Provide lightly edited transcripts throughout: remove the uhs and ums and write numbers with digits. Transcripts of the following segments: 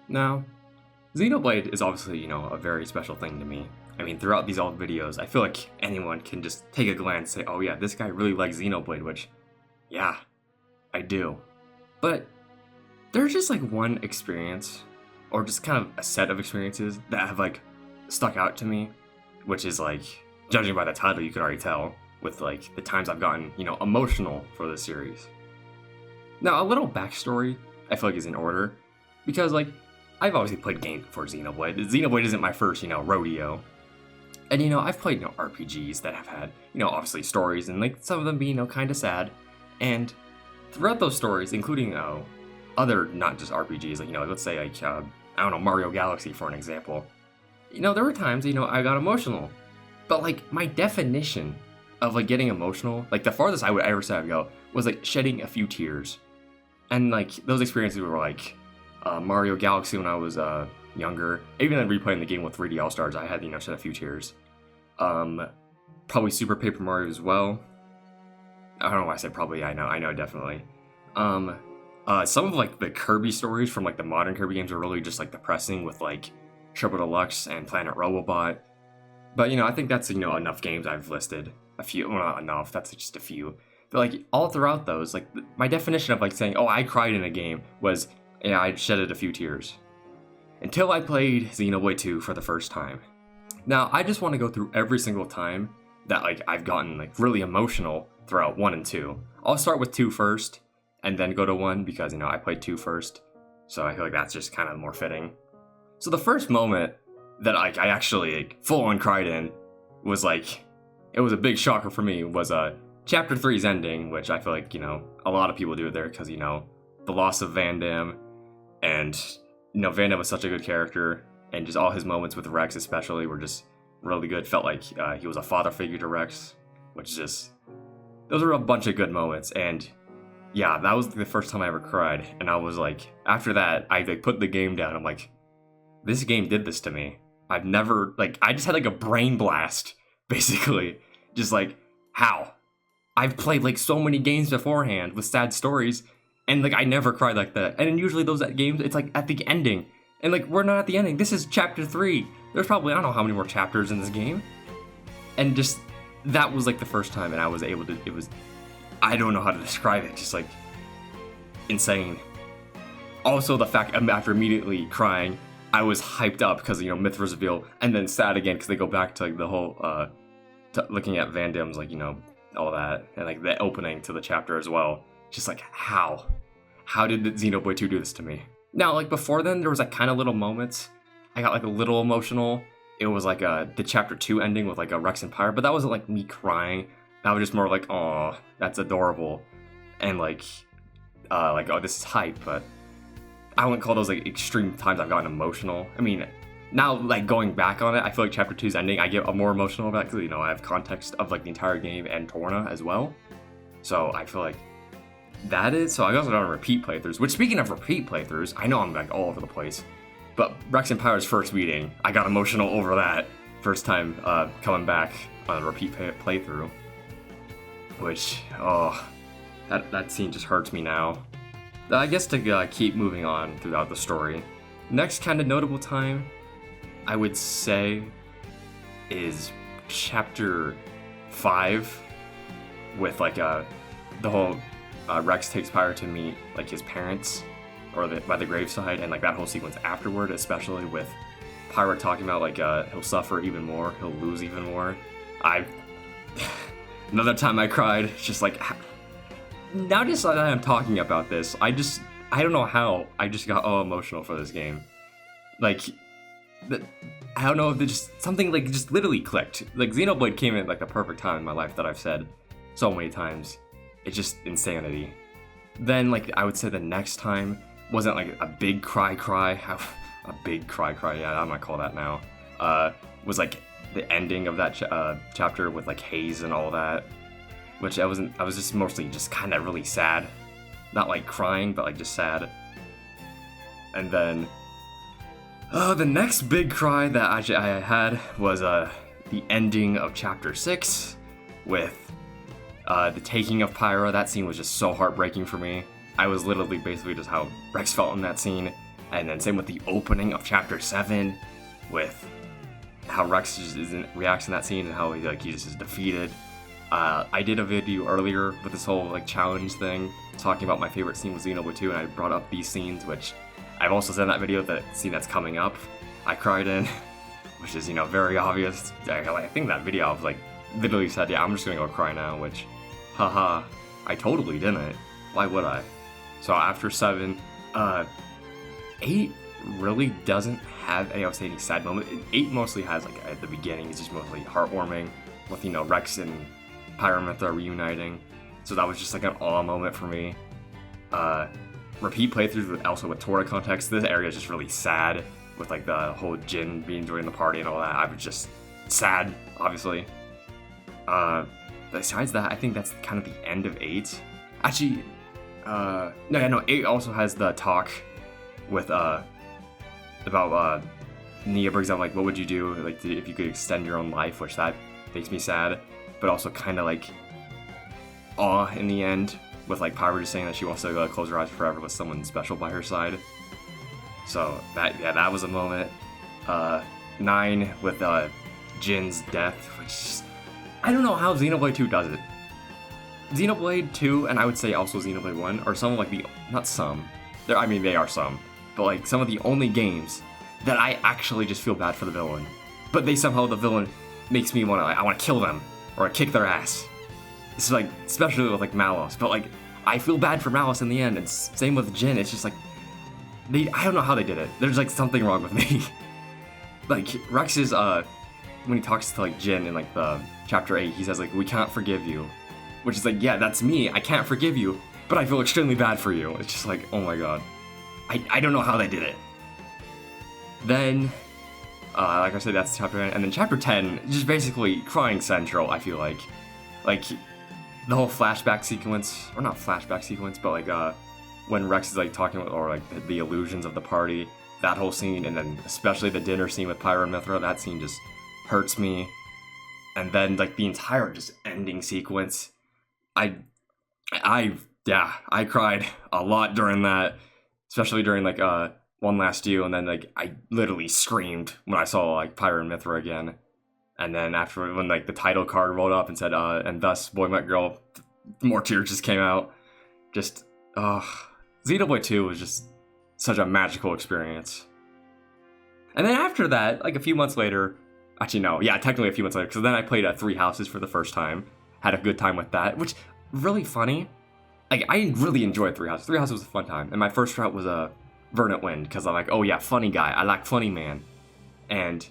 Now, Xenoblade is obviously, a very special thing to me. I mean, throughout these old videos, I feel like anyone can just take a glance and say, oh yeah, this guy really likes Xenoblade, which, yeah, I do. But there's just like one experience, or just kind of a set of experiences that have like stuck out to me, which is like, judging by the title, you could already tell, with like the times I've gotten, emotional for this series. Now, a little backstory, I feel like is in order, because like, I've obviously played games before Xenoblade. Xenoblade isn't my first, rodeo. And, I've played, RPGs that have had, obviously stories, and, like, some of them being, kind of sad. And throughout those stories, including, other, not just RPGs, like, let's say, like, I don't know, Mario Galaxy, for an example. There were times, I got emotional. But, like, my definition of, like, getting emotional, like, the farthest I would ever say I'd go was, like, shedding a few tears. And, like, those experiences were, like, Mario Galaxy when I was, younger. Even then replaying the game with 3D All-Stars, I had, shed a few tears. Probably Super Paper Mario as well. I don't know why I said probably, I know definitely. Some of like the Kirby stories from like the modern Kirby games are really just like depressing with like Triple Deluxe and Planet Robobot. But I think that's enough games I've listed. A few, well, not enough, that's just a few. But like all throughout those, like my definition of like saying, oh, I cried in a game was, yeah, I shedded a few tears. Until I played Xenoblade 2 for the first time. Now, I just want to go through every single time that like I've gotten like really emotional throughout 1 and 2. I'll start with 2 first, and then go to 1 because, I played 2 first. So I feel like that's just kind of more fitting. So the first moment that like I actually like, full on cried in was like, it was a big shocker for me, was Chapter 3's ending, which I feel like, a lot of people do there because, the loss of Van Damme, and Van Damme was such a good character, and just all his moments with Rex especially were just really good. Felt like he was a father figure to Rex, which is just, those are a bunch of good moments. And yeah, that was the first time I ever cried, and I was like, after that, I like put the game down. I'm like, this game did this to me. I've never, like, I just had like a brain blast, basically. Just like, how? I've played like so many games beforehand with sad stories, and like I never cried like that. And then usually those games, it's like at the ending. And like, we're not at the ending. This is chapter 3. There's probably, I don't know how many more chapters in this game. And just, that was like the first time, and I was able to, it was, I don't know how to describe it, just like, insane. Also the fact, after immediately crying, I was hyped up because, Mythra's reveal, and then sad again because they go back to like the whole, looking at Van Damme's, like, all that, and like the opening to the chapter as well. Just like, how? How did Xenoblade 2 do this to me? Now, like before then, there was like kind of little moments. I got like a little emotional. It was like the chapter 2 ending with like a Rex and Pyra, but that wasn't like me crying. That was just more like, oh, that's adorable. And like, oh, this is hype, but I wouldn't call those like extreme times I've gotten emotional. I mean, now like going back on it, I feel like chapter 2's ending, I get more emotional about it because, I have context of like the entire game and Torna as well. So I feel like that is, so I also done repeat playthroughs, which speaking of repeat playthroughs, I know I'm like all over the place, but Rex and Pyra's first meeting, I got emotional over that first time coming back on a repeat playthrough, which, oh, that scene just hurts me now. I guess to keep moving on throughout the story, next kind of notable time, I would say, is chapter 5, with like the whole Rex takes Pyra to meet like his parents, or by the graveside, and like that whole sequence afterward, especially with Pyra talking about like he'll suffer even more, he'll lose even more. Another time I cried. It's just like, now just that I'm talking about this, I don't know how I just got all emotional for this game. Like, I don't know if it's just something like just literally clicked. Like Xenoblade came in at like the perfect time in my life that I've said so many times. It's just insanity. Then like I would say the next time wasn't like a big cry, a big cry, yeah, I might call that now. Was like the ending of that chapter with like Haze and all that, which I was just mostly just kind of really sad, not like crying, but like just sad. And then the next big cry that I had was the ending of chapter 6 with the taking of Pyra. That scene was just so heartbreaking for me. I was literally basically just how Rex felt in that scene. And then same with the opening of Chapter 7, with how Rex just reacts in that scene and how he just is defeated. I did a video earlier with this whole like challenge thing, talking about my favorite scene with Xenoblade 2, and I brought up these scenes, which I've also said in that video that scene that's coming up, I cried in, which is, very obvious. I think that video I was like, literally said, yeah, I'm just gonna go cry now, which, haha, I totally didn't. Why would I? So after 7, 8 really doesn't have any sad moment. 8 mostly has, like, at the beginning, it's just mostly heartwarming, with, Rex and Pyra and Mythra reuniting. So that was just like an awe moment for me. Repeat playthroughs also with Torna context. This area is just really sad, with like the whole Jin being joining the party and all that. I was just sad, obviously. Besides that, I think that's kind of the end of 8. Actually, no, 8 also has the talk with, about, Nia brings up, like, what would you do, like, if you could extend your own life, which that makes me sad, but also kind of, like, awe in the end, with, like, Pyra just saying that she wants to close her eyes forever with someone special by her side. So, that was a moment. 9 with, Jin's death, which is, I don't know how Xenoblade 2 does it. Xenoblade 2, and I would say also Xenoblade 1, are some of, like, not some, they are some, but, like, some of the only games that I actually just feel bad for the villain. But the villain makes me I want to kill them, or kick their ass. This is, like, especially with, like, Malus, but, like, I feel bad for Malus in the end, and same with Jin. It's just, like, I don't know how they did it. There's, like, something wrong with me. Like, Rex is, when he talks to, like, Jin in, like, the Chapter 8, he says, like, we can't forgive you. Which is, like, yeah, that's me. I can't forgive you, but I feel extremely bad for you. It's just, like, oh my god. I don't know how they did it. Then, like I said, that's Chapter 9. And then Chapter 10, just basically crying central, I feel like. Like, the whole flashback sequence, or not flashback sequence, but, like, when Rex is, like, talking about, or, like, the illusions of the party, that whole scene, and then especially the dinner scene with Pyra and Mythra, that scene just hurts me. And then, like, the entire just ending sequence, I cried a lot during that, especially during, like, One Last Duel, and then, like, I literally screamed when I saw, like, Pyra and Mythra again. And then after, when, like, the title card rolled up and said, and thus, Boy Met Girl, more tears just came out. Just, Xenoblade 2 was just such a magical experience. And then after that, like, a few months later, actually, no, yeah, technically a few months later, because then I played Three Houses for the first time. Had a good time with that, which, really funny. Like, I really enjoyed Three Houses. Three Houses was a fun time. And my first route was Verdant Wind, because I'm like, oh yeah, funny guy. I like funny man. And,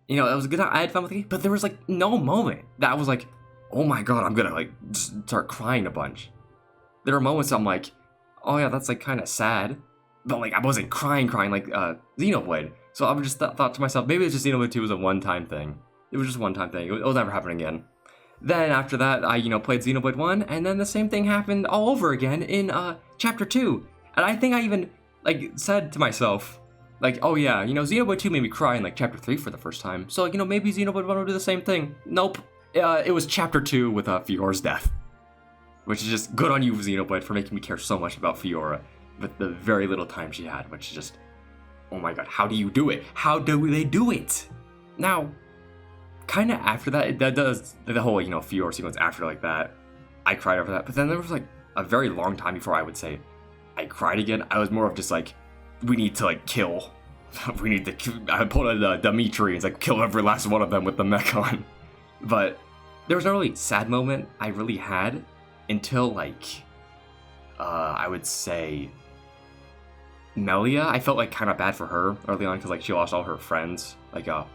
it was a good time. I had fun with the game, but there was, like, no moment that I was like, oh my god, I'm gonna, like, just start crying a bunch. There were moments I'm like, oh yeah, that's, like, kind of sad. But, like, I wasn't crying like Xenoblade. So I just thought to myself, maybe it's just Xenoblade 2 was a one-time thing. It was just a one-time thing. It will never happen again. Then after that, I, played Xenoblade 1, and then the same thing happened all over again in Chapter 2. And I think I even, like, said to myself, like, oh yeah, Xenoblade 2 made me cry in, like, Chapter 3 for the first time. So, like, maybe Xenoblade 1 will do the same thing. Nope. It was Chapter 2 with Fiora's death. Which is just good on you, Xenoblade, for making me care so much about Fiora with the very little time she had, which is just, oh my god, how do you do it? How do they do it? Now, kind of after that, that does, the whole, Fiora sequence after, like, that, I cried over that. But then there was, like, a very long time before I would say I cried again. I was more of just, like, we need to, like, kill. We need to kill. I pulled out Dimitri and, like, kill every last one of them with the mech on. But there was no really sad moment I really had until, like, I would say Melia. I felt, like, kind of bad for her early on because, like, she lost all her friends. Like, I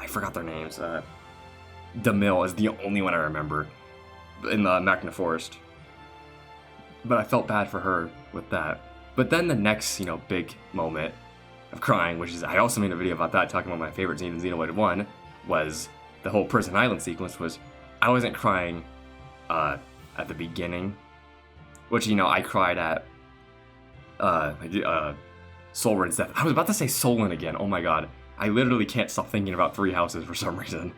forgot their names. DeMille is the only one I remember in the Magna Forest. But I felt bad for her with that. But then the next, big moment of crying, which is, I also made a video about that, talking about my favorite scene in Xenoblade 1, was the whole Prison Island sequence. Was I wasn't crying at the beginning, which, I cried at Solrin's death. I was about to say Solon again, oh my god. I literally can't stop thinking about Three Houses for some reason.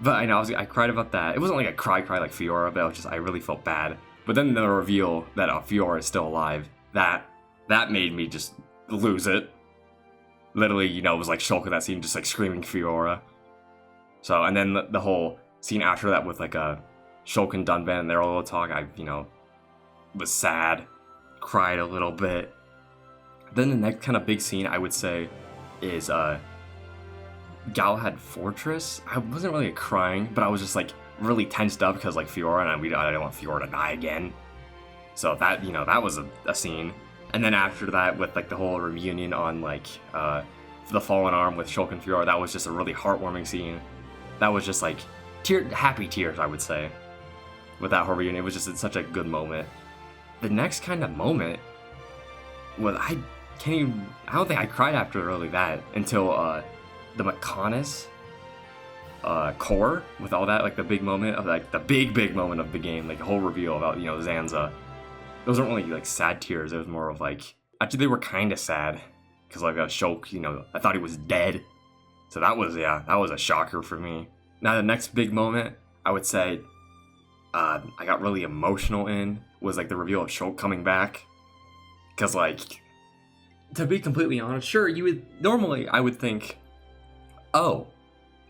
But I cried about that. It wasn't like a cry like Fiora, but it was just, I really felt bad. But then the reveal that Fiora is still alive, that made me just lose it. Literally, you know, it was like Shulk in that scene, just like screaming Fiora. So, and then the whole scene after that with like Shulk and Dunban and their little talk, I, you know, was sad, cried a little bit. Then the next kind of big scene I would say is Galahad Fortress. I wasn't really crying, but I was just like really tensed up because like Fiora, and I didn't want Fiora to die again. So that, you know, that was a scene. And then after that, with like the whole reunion on like the Fallen Arm with Shulk and Fiora, that was just a really heartwarming scene. That was just like happy tears, I would say. With that whole reunion, it was just such a good moment. The next kind of moment was I don't think I cried after really that until the Mechonis core with all that, like the big moment of like the big moment of the game, like the whole reveal about, you know, Zanza. Those weren't really like sad tears. It was more of like, actually they were kind of sad because like Shulk, you know, I thought he was dead. So that was a shocker for me. Now the next big moment I would say I got really emotional in was like the reveal of Shulk coming back. Because like, to be completely honest, sure, I would think, oh,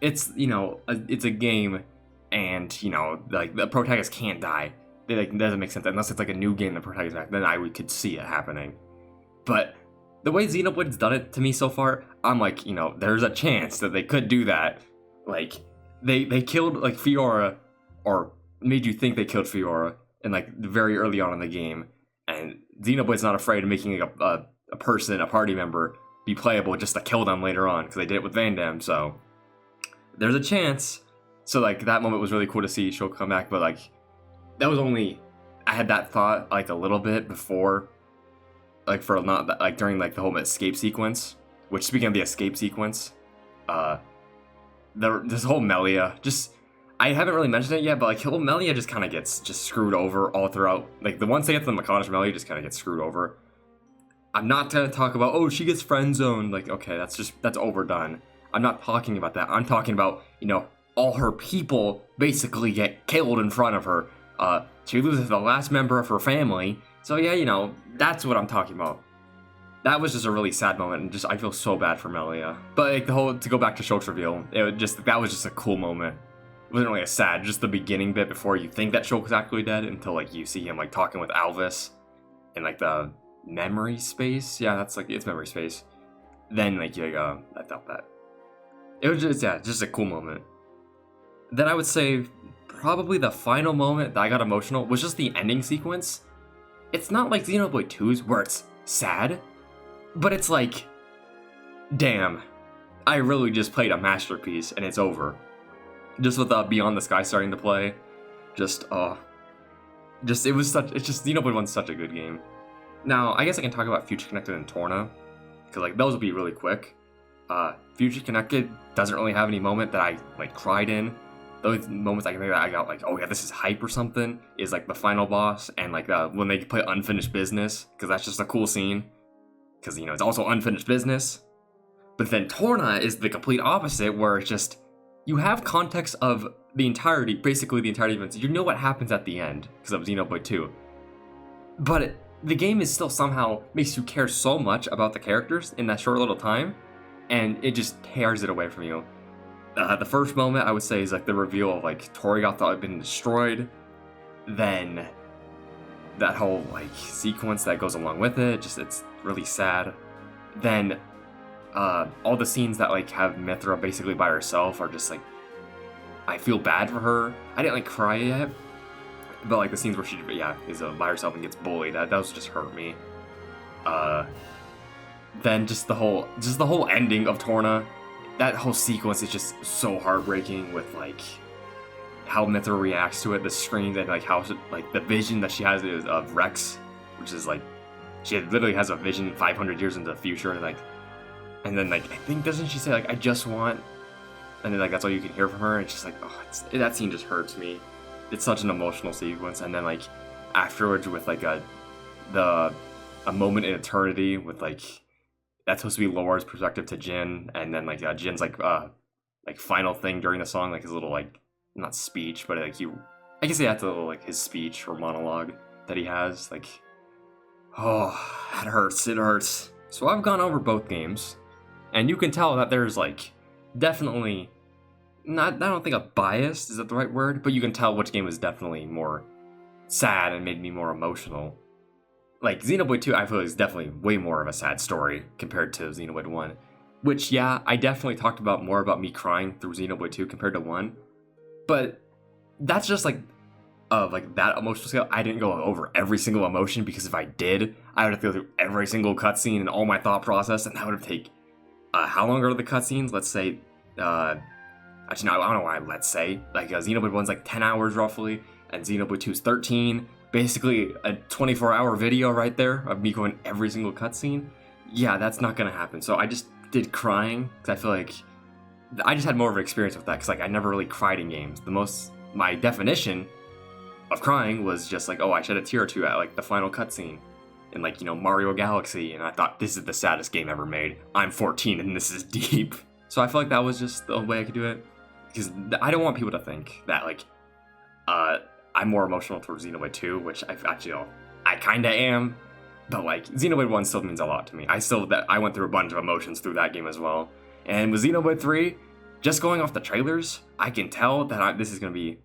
it's, you know, it's a game, and, you know, like the protagonist can't die. It doesn't make sense unless it's like a new game the protagonist back. Then could see it happening. But the way Xenoblade's done it to me so far, I'm like, you know, there's a chance that they could do that. Like they killed like Fiora, or made you think they killed Fiora, in like very early on in the game, and Xenoblade's not afraid of making like a person, a party member, be playable just to kill them later on, because they did it with Van Damme. So there's a chance. So like that moment was really cool to see Shulk come back, but like that was only, I had that thought like a little bit before, like for not like during like the whole escape sequence. Which, speaking of the escape sequence, this whole Melia, just, I haven't really mentioned it yet, but like whole Melia just kind of gets just screwed over all throughout. Like the once they get to the Mechonis, Melia just kind of gets screwed over. I'm not gonna talk about, oh, she gets friend zoned. Like, okay, that's overdone. I'm not talking about that. I'm talking about, you know, all her people basically get killed in front of her. She loses the last member of her family. So yeah, you know, that's what I'm talking about. That was just a really sad moment, and just I feel so bad for Melia. But like to go back to Shulk's reveal, that was just a cool moment. It wasn't really a sad, just the beginning bit before you think that Shulk was actually dead, until like you see him like talking with Alvis in like the memory space. Yeah, that's like, it's memory space. Then like I thought that it was just a cool moment. Then I would say probably the final moment that I got emotional was just the ending sequence. It's not like Xenoblade 2's where it's sad, but it's like, damn, I really just played a masterpiece and it's over. Just with Beyond the Sky starting to play, Xenoblade 1's such a good game. Now, I guess I can talk about Future Connected and Torna, because like those will be really quick. Future Connected doesn't really have any moment that I like cried in. The only moments I can think that I got like, oh yeah, this is hype or something, is like the final boss, and like when they play Unfinished Business, because that's just a cool scene. Because, you know, it's also unfinished business. But then Torna is the complete opposite, where it's just, you have context of basically the entirety of events. You know what happens at the end, because of Xenoblade 2. But the game is still somehow makes you care so much about the characters in that short little time, and it just tears it away from you. The first moment, I would say, is like the reveal of like Torioth thought had been destroyed. Then that whole like sequence that goes along with it, it's really sad. Then all the scenes that like have Mythra basically by herself are just like, I feel bad for her. I didn't like cry yet, but like the scenes where she is by herself and gets bullied, that was just hurt me. Then just the whole ending of Torna, that whole sequence is just so heartbreaking, with like how Mythra reacts to it, the screams, and like how like the vision that she has is of Rex, which is like, she literally has a vision 500 years into the future, and then like I think, doesn't she say like, I just want, and then like that's all you can hear from her. It's just like, oh, that scene just hurts me. It's such an emotional sequence. And then like afterwards with like a moment in eternity with like, that's supposed to be Laura's perspective to Jin, and then like Jin's like final thing during the song, like his little like, not speech, but like I guess that's a little like his speech or monologue that he has, like, oh, that hurts. It hurts. So I've gone over both games, and you can tell that there's like definitely not, I don't think a bias is that the right word, but you can tell which game is definitely more sad and made me more emotional. Like Xenoblade 2, I feel is definitely way more of a sad story compared to Xenoblade 1. Which, yeah, I definitely talked about more about me crying through Xenoblade 2 compared to 1. But that's just like that emotional scale. I didn't go over every single emotion, because if I did, I would have to go through every single cutscene and all my thought process, and that would have taken how long are the cutscenes? Let's say actually no, I don't know why let's say. Like Xenoblade 1's like 10 hours roughly, and Xenoblade 2's 13. Basically a 24-hour video right there of me going every single cutscene. Yeah, that's not gonna happen. So I just did crying, because I feel like I just had more of an experience with that, because like I never really cried in games. My definition of crying was just like, oh, I shed a tear or two at like the final cutscene in like, Mario Galaxy, and I thought, this is the saddest game ever made. I'm 14 and this is deep. So I feel like that was just the way I could do it, because I don't want people to think that like I'm more emotional towards Xenoblade 2, which I kinda am, but like Xenoblade 1 still means a lot to me. I went through a bunch of emotions through that game as well. And with Xenoblade 3, just going off the trailers, I can tell that this is gonna be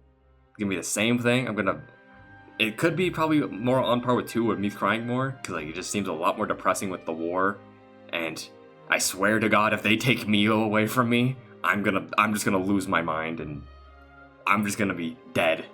the same thing. It could be probably more on par with 2, with me crying more, because like it just seems a lot more depressing with the war. And I swear to God, if they take Mio away from me, I'm just gonna lose my mind, and I'm just gonna be dead.